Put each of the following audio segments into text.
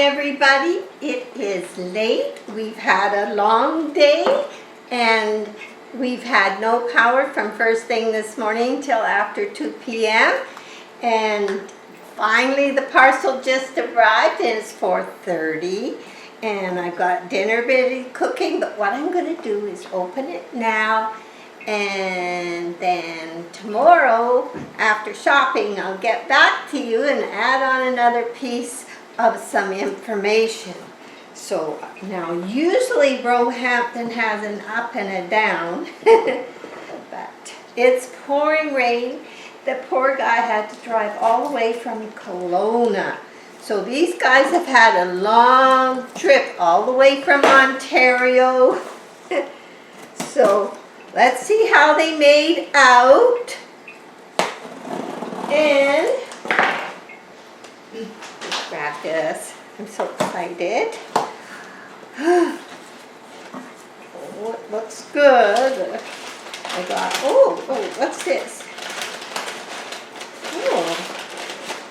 everybody. It is late. We've had a long day and we've had no power from first thing this morning till after 2 p.m. And finally the parcel just arrived and it's 4:30 and I've got dinner ready cooking, but what I'm going to do is open it now, and then tomorrow after shopping I'll get back to you and add on another piece of some information. So now usually Roehampton has an up and a down, but it's pouring rain. The poor guy had to drive all the way from Kelowna. So these guys have had a long trip all the way from Ontario. So let's see how they made out. And let's grab this. I'm so excited. Oh, it looks good. I got, what's this?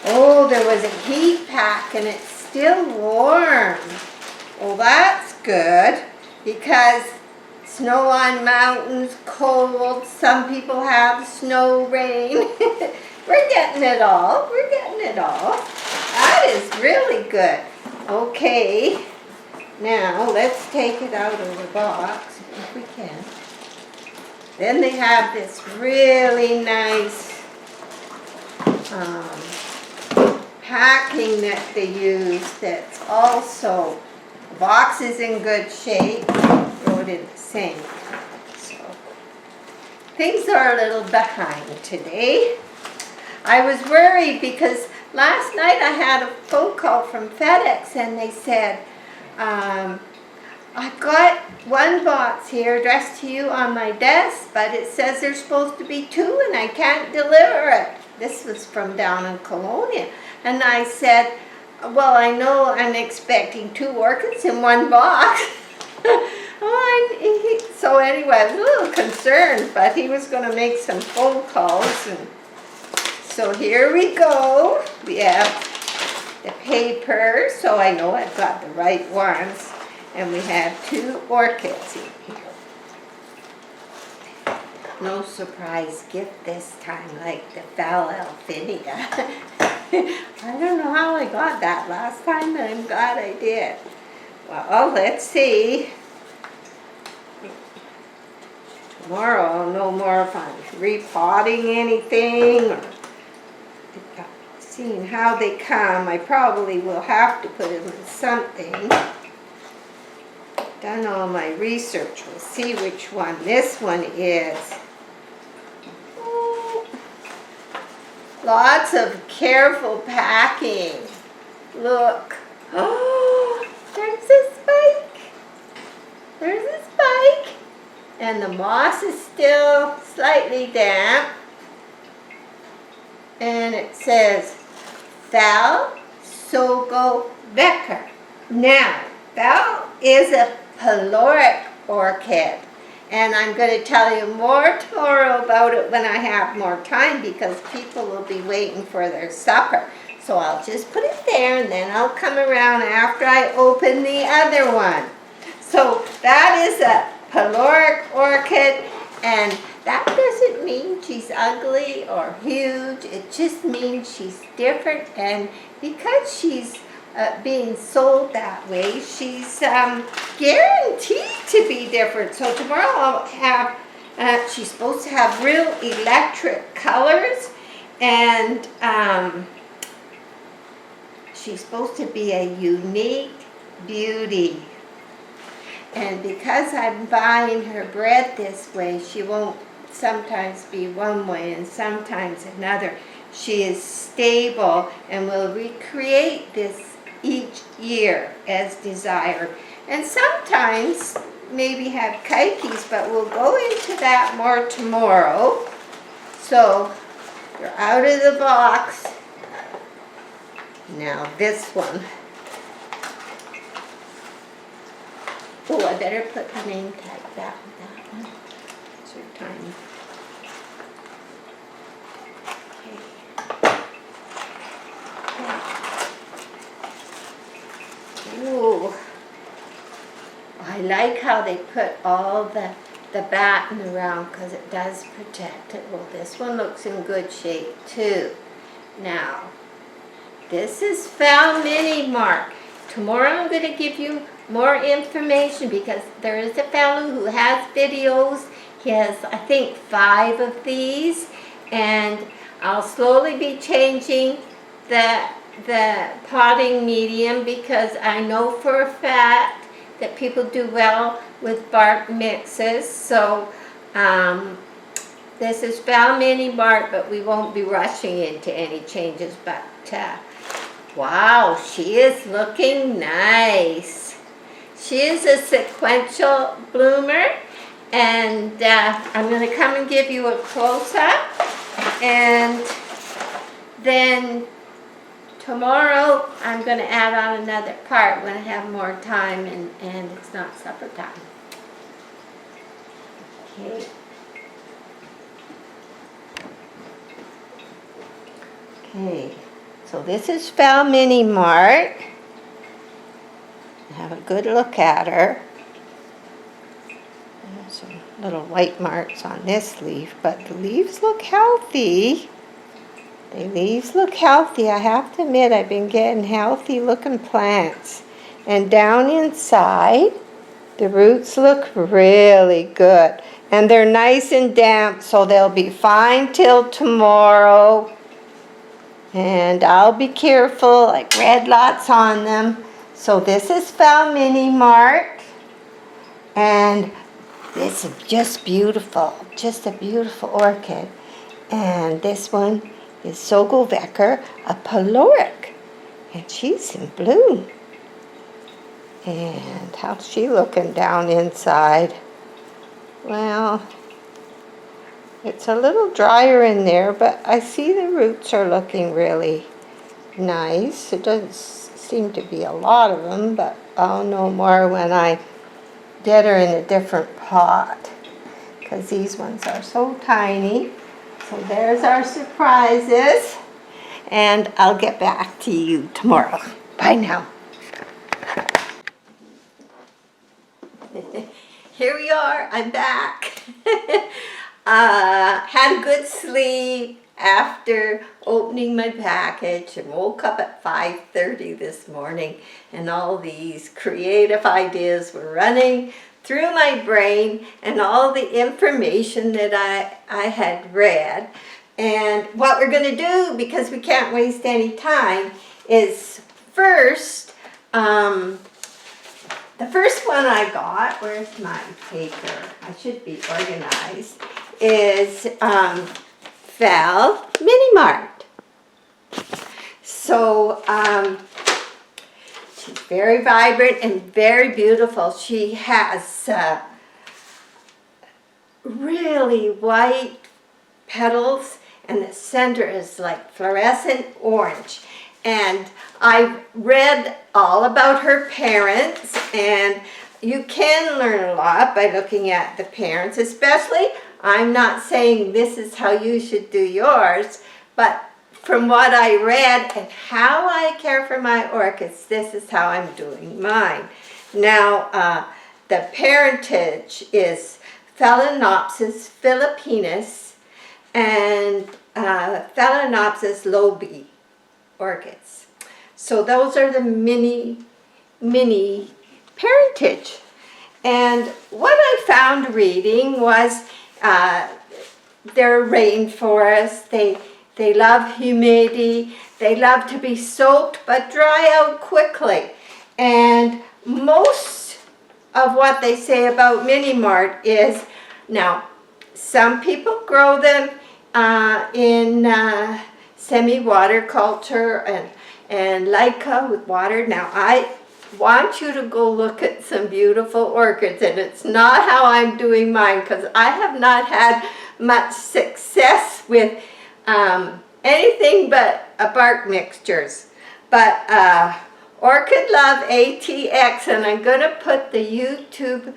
Oh, there was a heat pack and it's still warm. Well, that's good because snow on mountains, cold, some people have snow, rain. We're getting it all. We're getting it all. That is really good. Okay, now let's take it out of the box if we can. Then they have this really nice packing that they use that's also, the box is in good shape. Throw it in the sink. So things are a little behind today. I was worried because last night I had a phone call from FedEx and they said, I've got one box here addressed to you on my desk, but it says there's supposed to be two and I can't deliver it. This was from down in Kelowna. And I said, well, I know I'm expecting 2 orchids in one box. So anyway, I was a little concerned, but he was going to make some phone calls. And so here we go. We have the paper, so I know I've got the right ones. And we have 2 orchids in here. No surprise gift this time, like the Phal Alphinia. I don't know how I got that last time, but I'm glad I did. Well, let's see. Tomorrow I'll know more if I'm repotting anything or seeing how they come. I probably will have to put them in something. Done all my research. We'll see which one this one is. Lots of careful packing. Look. Oh, there's a spike. There's a spike. And the moss is still slightly damp. And it says Phal, Sogo, Vieker. Now, Phal is a Peloric orchid. And I'm going to tell you more tomorrow about it when I have more time because people will be waiting for their supper. So I'll just put it there and then I'll come around after I open the other one. So that is a Peloric orchid, and that doesn't mean she's ugly or huge. It just means she's different, and because she's being sold that way, she's guaranteed to be different. So tomorrow I'll have, she's supposed to have real electric colors, and she's supposed to be a unique beauty. And because I'm buying her bred this way, she won't sometimes be one way and sometimes another. She is stable and will recreate this each year as desired, and sometimes maybe have kikes, but we'll go into that more tomorrow. So you're out of the box. Now this one. Oh, I better put the name tag back on that one. It's your time. Okay. like how they put all the batten around because it does protect it. Well, this one looks in good shape too. Now, this is Phal Mini Mark. Tomorrow I'm going to give you more information because there is a fellow who has videos. He has, I think, 5 of these, and I'll slowly be changing the potting medium because I know for a fact that people do well with bark mixes. So this is Phal Mini Mark, but we won't be rushing into any changes. But wow, she is looking nice. She is a sequential bloomer, and I'm going to come and give you a close-up, and then tomorrow I'm going to add on another part when I have more time and it's not supper time. Okay. Okay, so this is Phal Mini Mark. Have a good look at her. There's some little white marks on this leaf, but the leaves look healthy. The leaves look healthy. I have to admit, I've been getting healthy looking plants. And down inside, the roots look really good. And they're nice and damp, so they'll be fine till tomorrow. And I'll be careful, like red lots on them. So this is Phal Mini Mark. And this is just beautiful. Just a beautiful orchid. And this one is Sogo Vieker, a Peloric, and she's in bloom. And how's she looking down inside? Well, it's a little drier in there, but I see the roots are looking really nice. It doesn't seem to be a lot of them, but I'll know more when I get her in a different pot, because these ones are so tiny. So there's our surprises, and I'll get back to you tomorrow. Bye now. Here we are, I'm back. Had a good sleep after opening my package and woke up at 5:30 this morning, and all these creative ideas were running through my brain and all the information that I had read. And what we're going to do, because we can't waste any time, is first, the first one I got, where's my paper? I should be organized, is Phal Mini Mark. So, she's very vibrant and very beautiful. She has really white petals, and the center is like fluorescent orange. And I read all about her parents, and you can learn a lot by looking at the parents, especially, I'm not saying this is how you should do yours, but from what I read and how I care for my orchids, this is how I'm doing mine. Now, the parentage is Phalaenopsis philippinus and Phalaenopsis lobi orchids. So those are the mini parentage. And what I found reading was they're rainforests. They love humidity. They love to be soaked but dry out quickly. And most of what they say about Mini Mart is, now, some people grow them in semi-water culture and Leica with water. Now, I want you to go look at some beautiful orchids, and it's not how I'm doing mine, because I have not had much success with anything but bark mixtures. But Orchid Love ATX, and I'm going to put the YouTube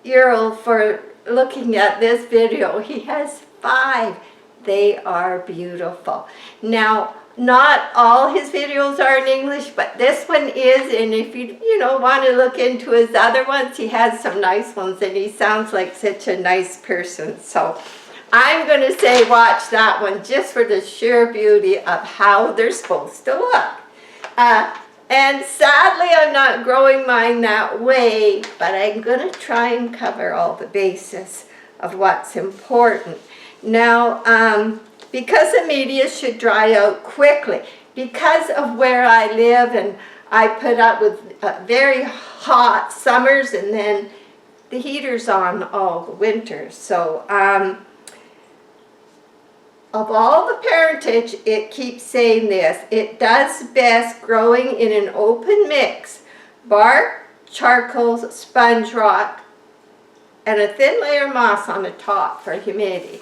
URL for looking at this video. He has 5 They are beautiful. Now, not all his videos are in English, but this one is, and if you want to look into his other ones, he has some nice ones, and he sounds like such a nice person. So I'm going to say watch that one just for the sheer beauty of how they're supposed to look. And sadly, I'm not growing mine that way, but I'm going to try and cover all the bases of what's important. Now, because the media should dry out quickly, because of where I live, and I put up with very hot summers, and then the heater's on all the winters. So, of all the parentage, it keeps saying this: it does best growing in an open mix, bark, charcoal, sponge rock, and a thin layer of moss on the top for humidity.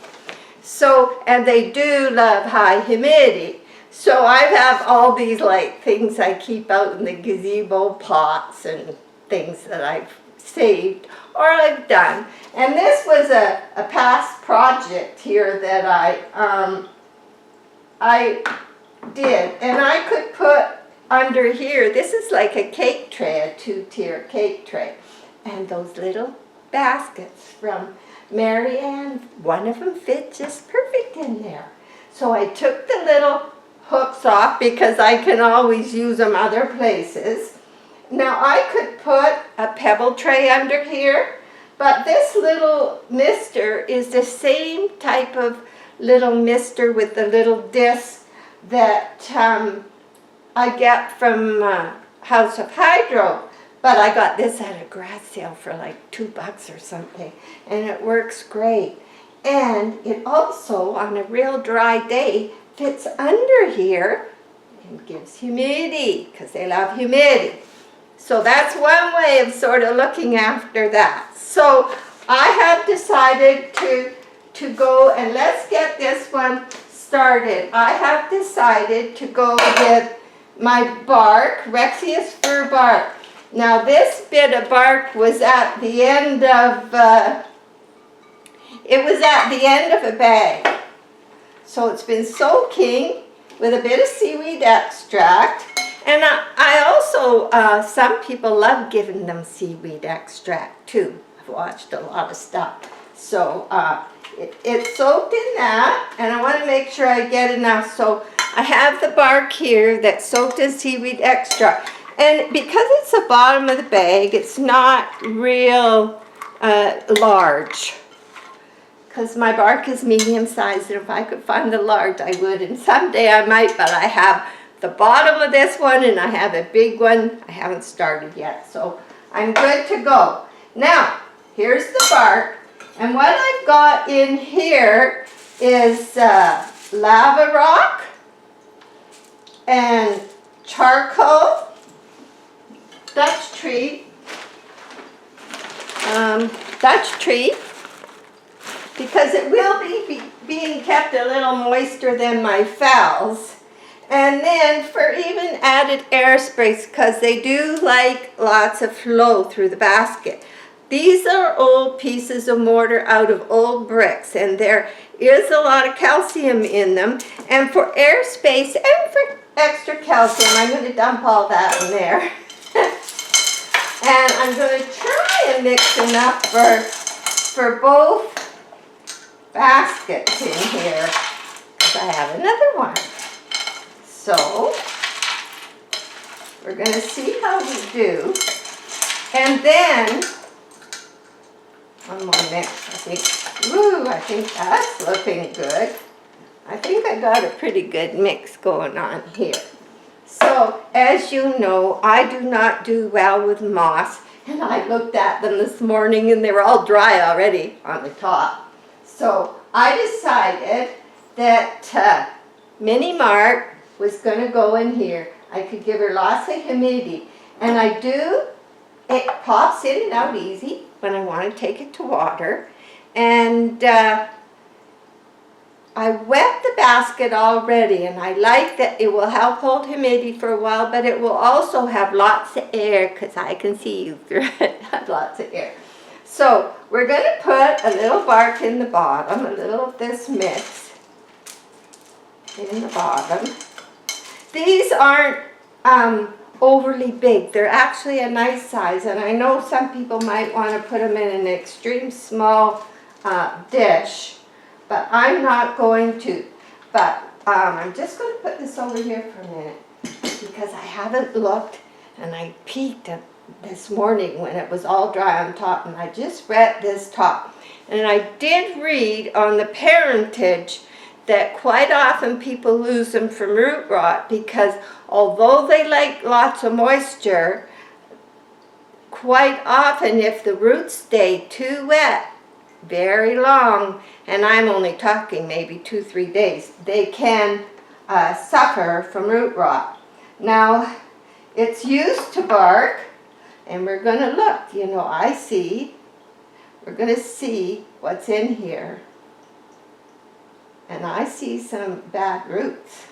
So, and they do love high humidity. So I have all these like things I keep out in the gazebo pots and things that I've saved or I've done. And this was a past project here that I did. And I could put under here, this is like a cake tray, a 2-tier cake tray. And those little baskets from Marianne, one of them fit just perfect in there. So I took the little hooks off because I can always use them other places. Now I could put a pebble tray under here, but this little mister is the same type of little mister with the little disc that I get from House of Hydro. But I got this at a garage sale for like $2 or something, and it works great. And it also, on a real dry day, fits under here and gives humidity, because they love humidity. So that's one way of sort of looking after that. So I have decided to go, and let's get this one started. I have decided to go with my bark, Rexius fir bark. Now this bit of bark was at the end of, a bag. So it's been soaking with a bit of seaweed extract. And I also, some people love giving them seaweed extract too. I've watched a lot of stuff. So it's soaked in that, and I want to make sure I get enough. So I have the bark here that's soaked in seaweed extract. And because it's the bottom of the bag, it's not real large. Because my bark is medium sized, and if I could find the large, I would. And someday I might, but I have the bottom of this one, and I have a big one. I haven't started yet, so I'm good to go. Now, here's the bark. And what I've got in here is lava rock and charcoal, Dutch tree, because it will be being kept a little moister than my Phals. And then for even added airspace, because they do like lots of flow through the basket. These are old pieces of mortar out of old bricks, and there is a lot of calcium in them. And for airspace and for extra calcium, I'm going to dump all that in there. And I'm going to try and mix enough for both baskets in here, because I have another one. So we're going to see how we do. And then one more mix, I think. Ooh, I think that's looking good. I think I got a pretty good mix going on here. So, as you know, I do not do well with moss, and I looked at them this morning and they were all dry already on the top. So, I decided that Minnie Mark was going to go in here. I could give her lots of humidity, and it pops in and out easy when I want to take it to water. And I wet the basket already, and I like that it will help hold humidity for a while, but it will also have lots of air, because I can see you through it. Have lots of air. So we're going to put a little bark in the bottom, a little of this mix. in the bottom. These aren't overly big. They're actually a nice size, and I know some people might want to put them in an extreme small dish, but I'm not going to. But I'm just going to put this over here for a minute because I haven't looked, and I peeked this morning when it was all dry on top, and I just read this top. And I did read on the parentage that quite often people lose them from root rot because although they like lots of moisture, quite often if the roots stay too wet very long, and I'm only talking maybe 2-3 days, they can suffer from root rot. Now, it's used to bark, and we're going to look, you know, we're going to see what's in here. And I see some bad roots.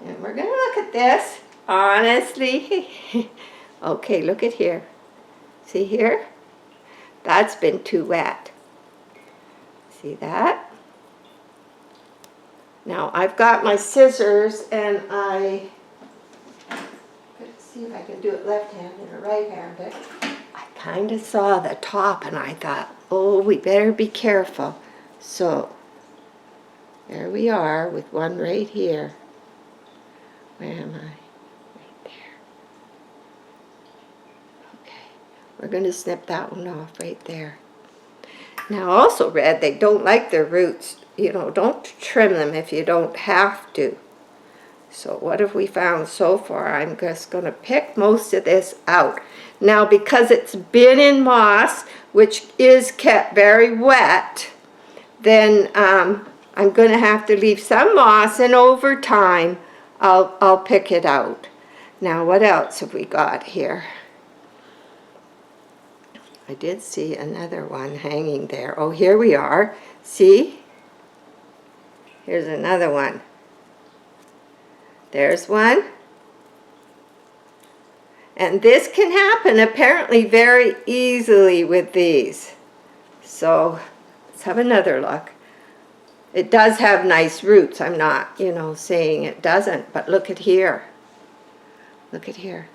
And we're going to look at this, honestly. Okay, look at here. See here? That's been too wet. See that? Now, I've got my scissors, and let's see if I can do it left-handed or right-handed. I kind of saw the top, and I thought, oh, we better be careful. So, there we are with one right here. Where am I? Right there. Okay. We're going to snip that one off right there. Now, I also read they don't like their roots. You know, don't trim them if you don't have to. So what have we found so far? I'm just going to pick most of this out. Now, because it's been in moss, which is kept very wet, then I'm going to have to leave some moss, and over time I'll pick it out. Now, what else have we got here? I did see another one hanging there. Oh, here we are. See? Here's another one. There's one. And this can happen apparently very easily with these. So let's have another look. It does have nice roots. I'm not, you know, saying it doesn't, but look at here. Look at here.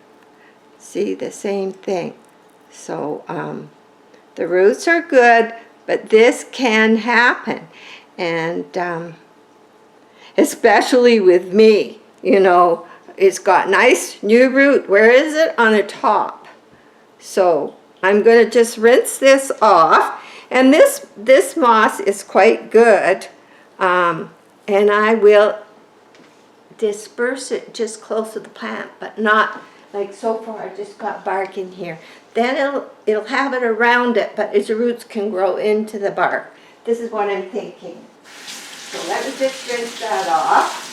See, the same thing. So the roots are good, but this can happen. And especially with me, you know, it's got nice new root. Where is it? On the top. So I'm going to just rinse this off. And this moss is quite good. And I will disperse it just close to the plant, but not like so far. I just got bark in here. Then it'll have it around it, but its roots can grow into the bark. This is what I'm thinking. So let me just rinse that off.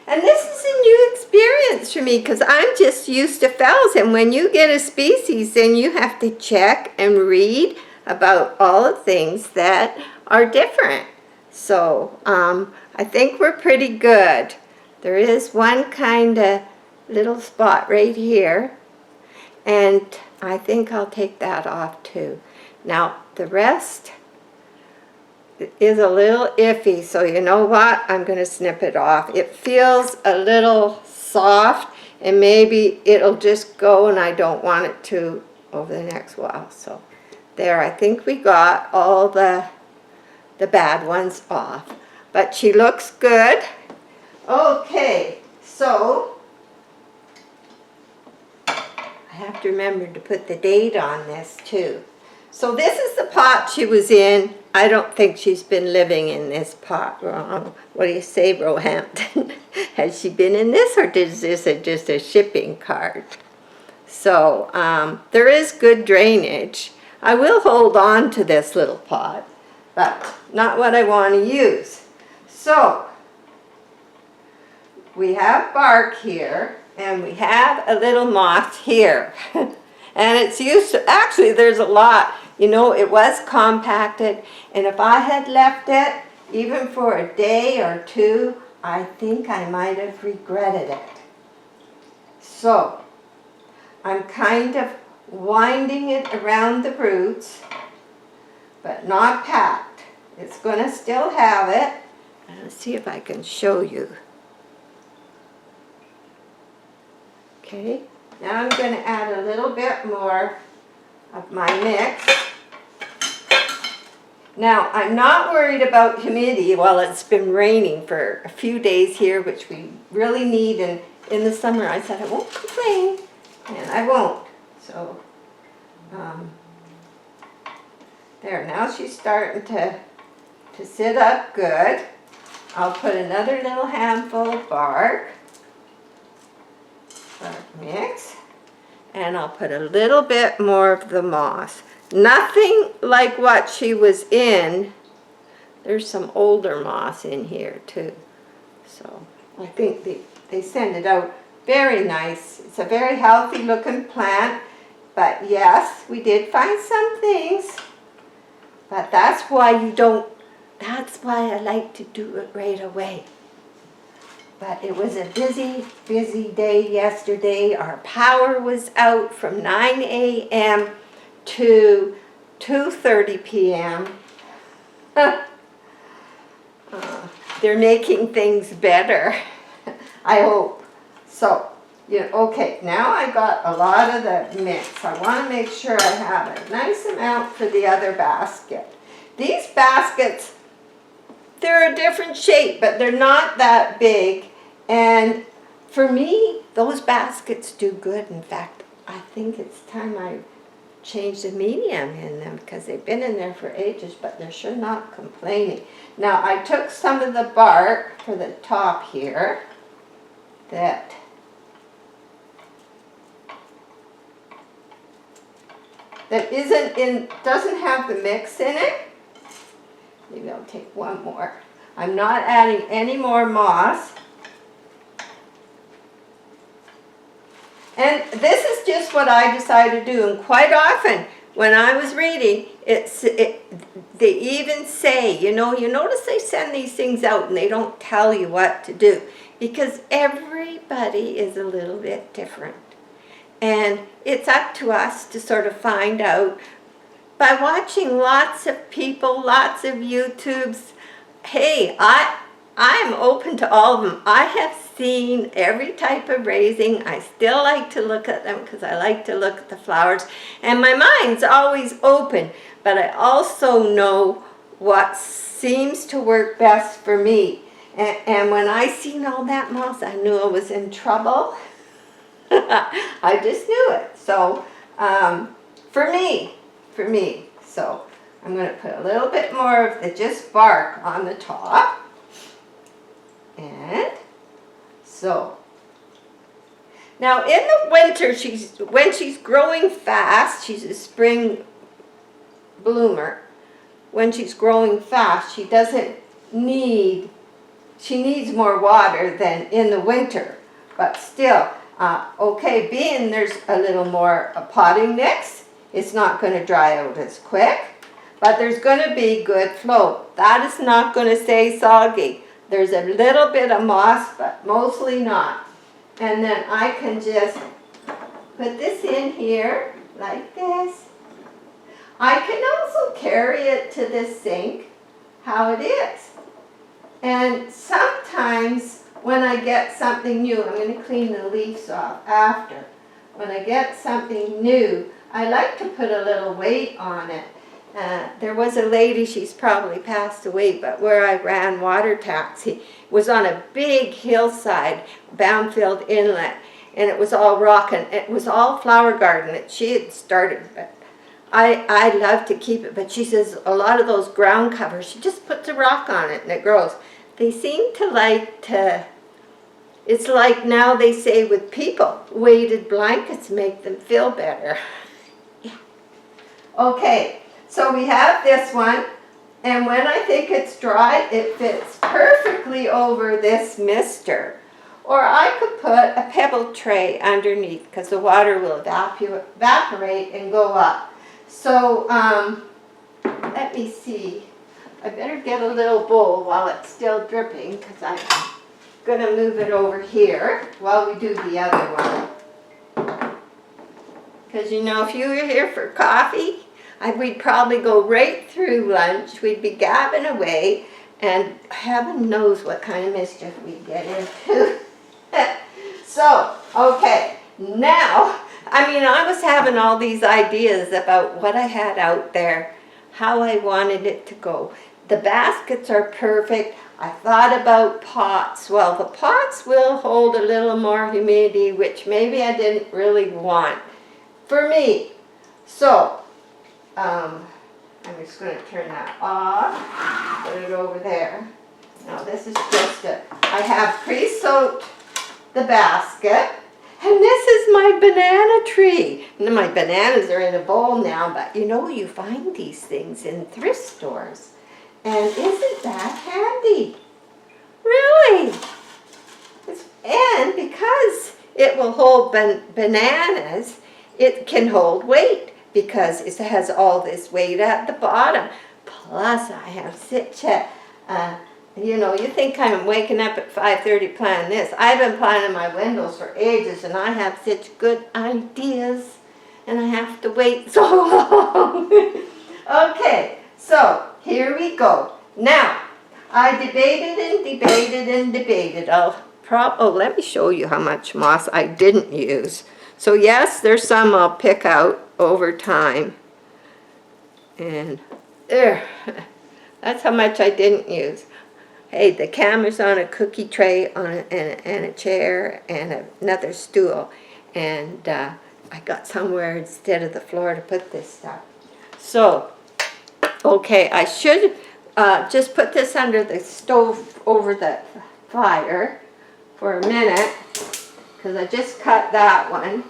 And this is a new experience for me because I'm just used to phals. And when you get a species, then you have to check and read about all the things that are different. So I think we're pretty good. There is one kind of little spot right here. And I think I'll take that off too. Now the rest is a little iffy, so you know what? I'm going to snip it off. It feels a little soft, and maybe it'll just go, and I don't want it to over the next while. So there, I think we got all the bad ones off. But she looks good. Okay, so I have to remember to put the date on this too. So this is the pot she was in. I don't think she's been living in this pot. What do you say, Roehampton? Has she been in this, or is this just a shipping cart? So there is good drainage. I will hold on to this little pot, but not what I want to use. So we have bark here, and we have a little moss here. And it's used to, actually there's a lot, you know, it was compacted, and if I had left it, even for a day or two, I think I might have regretted it. So I'm kind of winding it around the roots, but not packed. It's going to still have it. Let's see if I can show you. Okay, now I'm going to add a little bit more of my mix. Now, I'm not worried about humidity. Well, it's been raining for a few days here, which we really need. And in the summer, I said I won't complain, and I won't. So, there, now she's starting to sit up good. I'll put another little handful of bark mix, and I'll put a little bit more of the moss. Nothing like what she was in. There's some older moss in here too. So I think they send it out very nice. It's a very healthy looking plant. But yes, we did find some things. But that's why I like to do it right away. But it was a busy, busy day yesterday. Our power was out from 9 a.m. to 2:30 p.m. They're making things better, I hope. So, okay, now I got a lot of the mix. I want to make sure I have a nice amount for the other basket. These baskets, they're a different shape, but they're not that big. And for me, those baskets do good. In fact, I think it's time I change the medium in them because they've been in there for ages, but they're sure not complaining. Now, I took some of the bark for the top here that doesn't have the mix in it. Maybe I'll take one more. I'm not adding any more moss. And this is just what I decided to do. And quite often, when I was reading, they even say, you notice they send these things out and they don't tell you what to do. Because everybody is a little bit different. And it's up to us to sort of find out. By watching lots of people, lots of YouTubes, hey, I'm open to all of them. I have seen every type of raising. I still like to look at them because I like to look at the flowers. And my mind's always open, but I also know what seems to work best for me. And when I seen all that moss, I knew I was in trouble. I just knew it. So for me. So I'm going to put a little bit more of the just bark on the top. And so now in the winter, when she's growing fast, she's a spring bloomer. When she's growing fast, she needs more water than in the winter. But still, okay, being there's a little more potting mix, it's not going to dry out as quick, but there's going to be good flow. That is not going to stay soggy. There's a little bit of moss, but mostly not. And then I can just put this in here like this. I can also carry it to the sink, how it is. And sometimes when I get something new, I'm going to clean the leaves off after. When I get something new, I like to put a little weight on it. There was a lady, she's probably passed away, but where I ran water taxi, was on a big hillside, Boundfield Inlet, and it was all rock, and it was all flower garden that she had started, but I love to keep it. But she says a lot of those ground covers, she just puts a rock on it and it grows. They seem to like to, it's like now they say with people, weighted blankets make them feel better. Yeah. Okay. So we have this one, and when I think it's dry, it fits perfectly over this mister. Or I could put a pebble tray underneath because the water will evaporate and go up. So let me see. I better get a little bowl while it's still dripping because I'm going to move it over here while we do the other one. Because you know, if you were here for coffee, we'd probably go right through lunch. We'd be gabbing away, and heaven knows what kind of mischief we'd get into. So, okay, now, I mean, I was having all these ideas about what I had out there, how I wanted it to go. The baskets are perfect. I thought about pots. Well, the pots will hold a little more humidity, which maybe I didn't really want for me. So, I'm just going to turn that off, put it over there. Now this is just I have pre-soaked the basket, and this is my banana tree. Now, my bananas are in a bowl now, but you know, you find these things in thrift stores, and isn't that handy? Really? And because it will hold bananas, it can hold weight, because it has all this weight at the bottom. Plus, I have such a, you know, you think I'm waking up at 5:30 planning this. I've been planning my windows for ages, and I have such good ideas, and I have to wait so long. Okay, so here we go. Now, I debated and debated and debated. Let me show you how much moss I didn't use. So yes, there's some I'll pick out over time. And there, that's how much I didn't use. Hey, the camera's on a cookie tray and a chair and another stool. And I got somewhere instead of the floor to put this stuff. So, okay, I should just put this under the stove over the fire for a minute, because I just cut that one.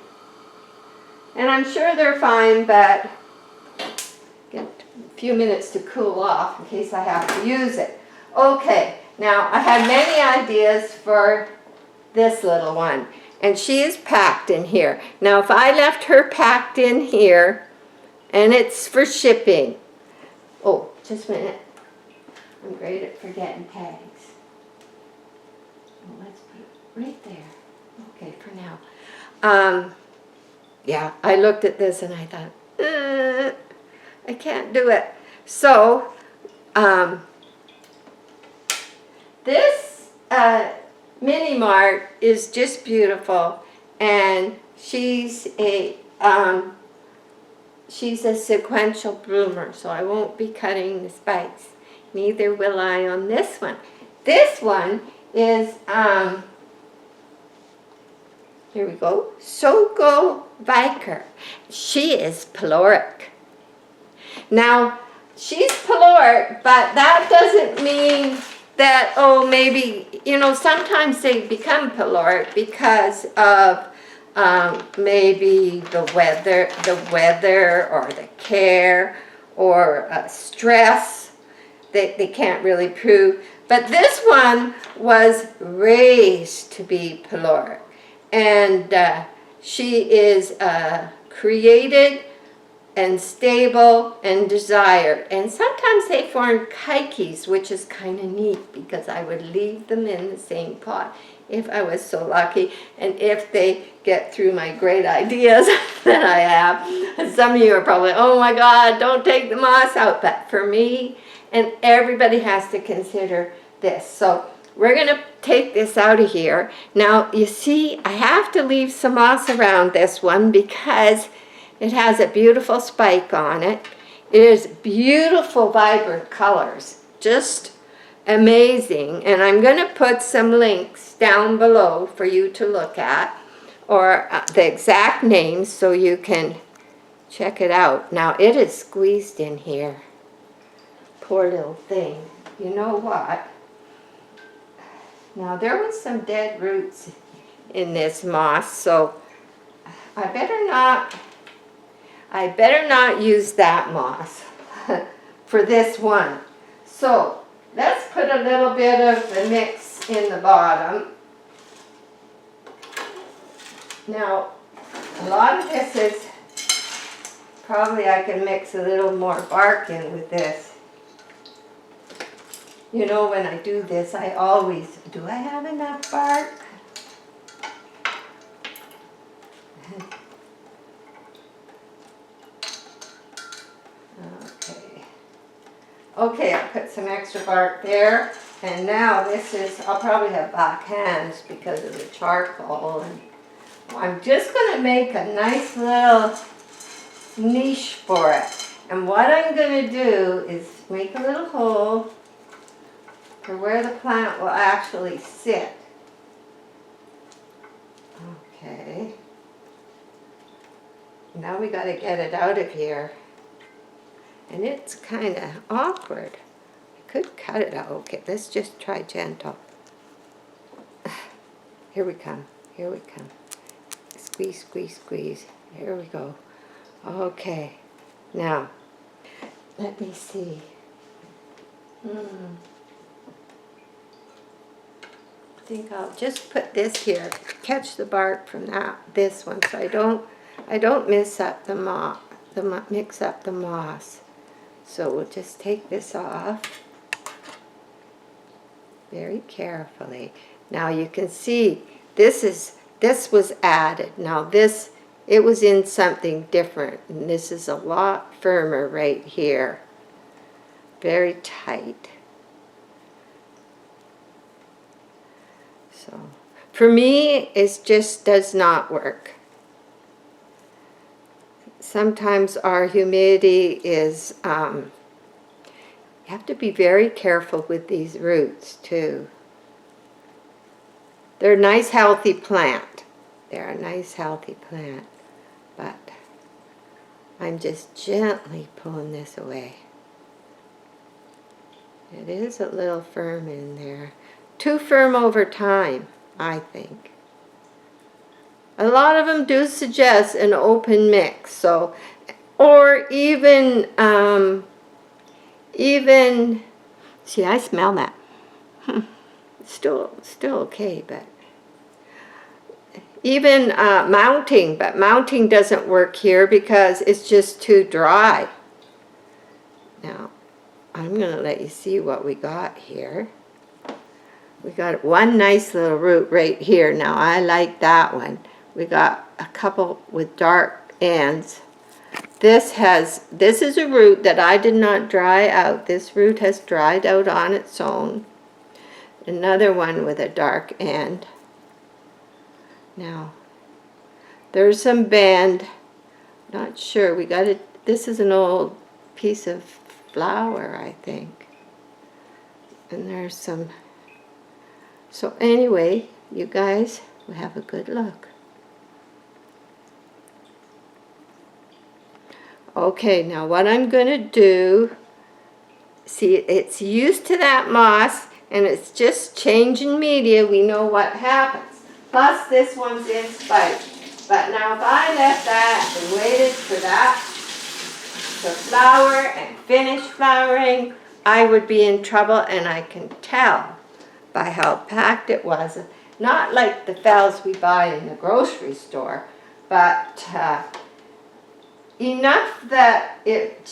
And I'm sure they're fine, but get a few minutes to cool off in case I have to use it. Okay, now I had many ideas for this little one, and she is packed in here. Now if I left her packed in here, and it's for shipping. Oh, just a minute. I'm great at forgetting tags. Oh, let's put it right there. Okay, for now. Yeah, I looked at this and I thought, I can't do it. So, this mini mart is just beautiful, and she's a sequential bloomer, so I won't be cutting the spikes. Neither will I on this one. This one is, here we go, Sogo Vieker. She is Peloric. Now, she's Peloric, but that doesn't mean that, oh, maybe, you know, sometimes they become Peloric because of maybe the weather or the care or stress that they can't really prove. But this one was raised to be Peloric, and she is created and stable and desired. And sometimes they form kikes, which is kind of neat, because I would leave them in the same pot if I was so lucky, and if they get through my great ideas that I have. And some of you are probably, oh my God, don't take the moss out. But for me, and everybody has to consider this. So we're going to take this out of here. Now, you see, I have to leave some moss around this one because it has a beautiful spike on it. It is beautiful, vibrant colors. Just amazing. And I'm going to put some links down below for you to look at, or the exact names so you can check it out. Now, it is squeezed in here. Poor little thing. You know what? Now, there was some dead roots in this moss, so I better not use that moss for this one. So let's put a little bit of the mix in the bottom. Now, a lot of this is, probably I can mix a little more bark in with this. You know, when I do this, I always, do I have enough bark? Okay, I put some extra bark there. And now this is, I'll probably have back hands because of the charcoal. And I'm just going to make a nice little niche for it. And what I'm going to do is make a little hole for where the plant will actually sit. Okay. Now we got to get it out of here. And it's kind of awkward. I could cut it out. Okay, let's just try gentle. Here we come. Here we come. Squeeze, squeeze, squeeze. Here we go. Okay. Now, let me see. I think I'll just put this here. Catch the bark from this one, so I don't mix up the moss. So we'll just take this off very carefully. Now you can see this was added. Now it was in something different, and this is a lot firmer right here. Very tight. So for me, it just does not work. Sometimes our humidity is, you have to be very careful with these roots too. They're a nice healthy plant. They're a nice healthy plant, but I'm just gently pulling this away. It is a little firm in there. Too firm over time, I think. A lot of them do suggest an open mix, so, or even, see, I smell that. Still okay, but even mounting, but mounting doesn't work here because it's just too dry. Now, I'm going to let you see what we got here. We got one nice little root right here. Now, I like that one. We got a couple with dark ends. This is a root that I did not dry out. This root has dried out on its own. Another one with a dark end. Now, there's some bend. Not sure. We got it. This is an old piece of flower, I think. And there's some. So anyway, you guys, we have a good look. Okay, now what I'm going to do, see, it's used to that moss, and it's just changing media. We know what happens. Plus, this one's in spike. But now if I left that and waited for that to flower and finish flowering, I would be in trouble, and I can tell by how packed it was. Not like the Phals we buy in the grocery store, but enough that it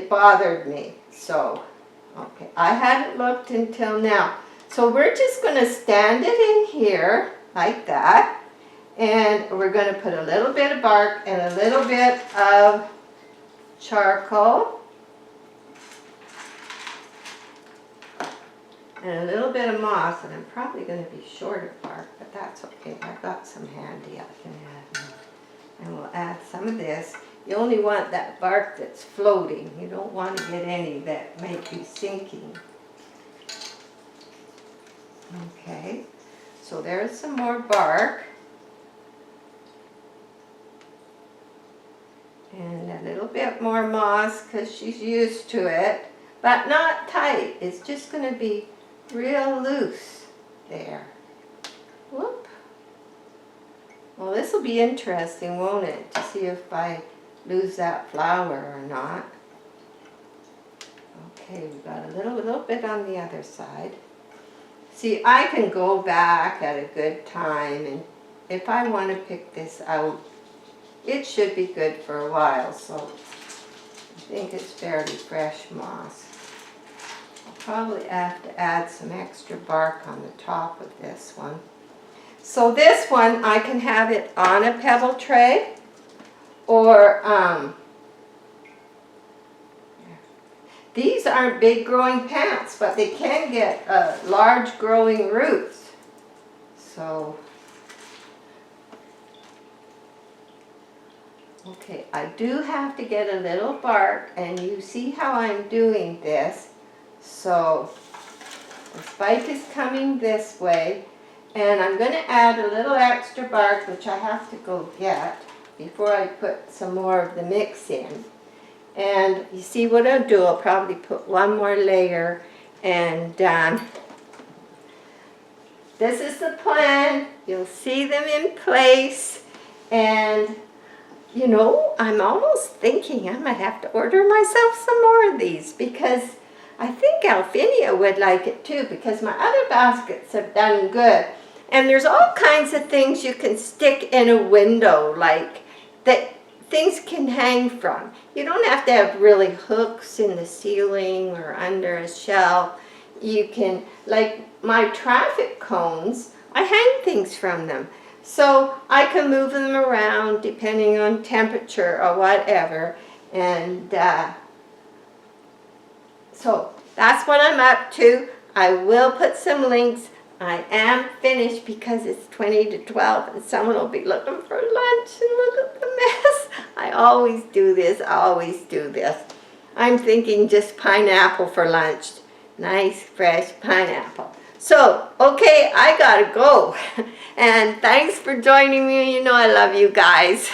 bothered me. So, okay, I hadn't looked until now. So we're just going to stand it in here like that, and we're going to put a little bit of bark and a little bit of charcoal and a little bit of moss, and I'm probably going to be short of bark, but that's okay. I've got some handy I can add. And we'll add some of this. You only want that bark that's floating. You don't want to get any that might be sinking. Okay, so there's some more bark. And a little bit more moss because she's used to it, but not tight. It's just going to be real loose there. Whoop. Well, this will be interesting, won't it, to see if I lose that flower or not. Okay, we got a little bit on the other side. See, I can go back at a good time, and if I want to pick this out, it should be good for a while, so I think it's fairly fresh moss. I'll probably have to add some extra bark on the top of this one. So this one, I can have it on a pebble tray, or these aren't big growing plants, but they can get large growing roots. So, okay, I do have to get a little bark, and you see how I'm doing this. So, the spike is coming this way, and I'm going to add a little extra bark, which I have to go get before I put some more of the mix in. And you see what I'll do, I'll probably put one more layer, and this is the plan. You'll see them in place, and you know, I'm almost thinking I might have to order myself some more of these, because I think Alphinia would like it too, because my other baskets have done good. And there's all kinds of things you can stick in a window, like that things can hang from. You don't have to have really hooks in the ceiling or under a shelf. You can, like my traffic cones, I hang things from them. So I can move them around depending on temperature or whatever. And so that's what I'm up to. I will put some links. I am finished because it's 20 to 12 and someone will be looking for lunch, and look at the mess. I always do this, I'm thinking just pineapple for lunch. Nice fresh pineapple. So, okay, I gotta go. And thanks for joining me. You know I love you guys.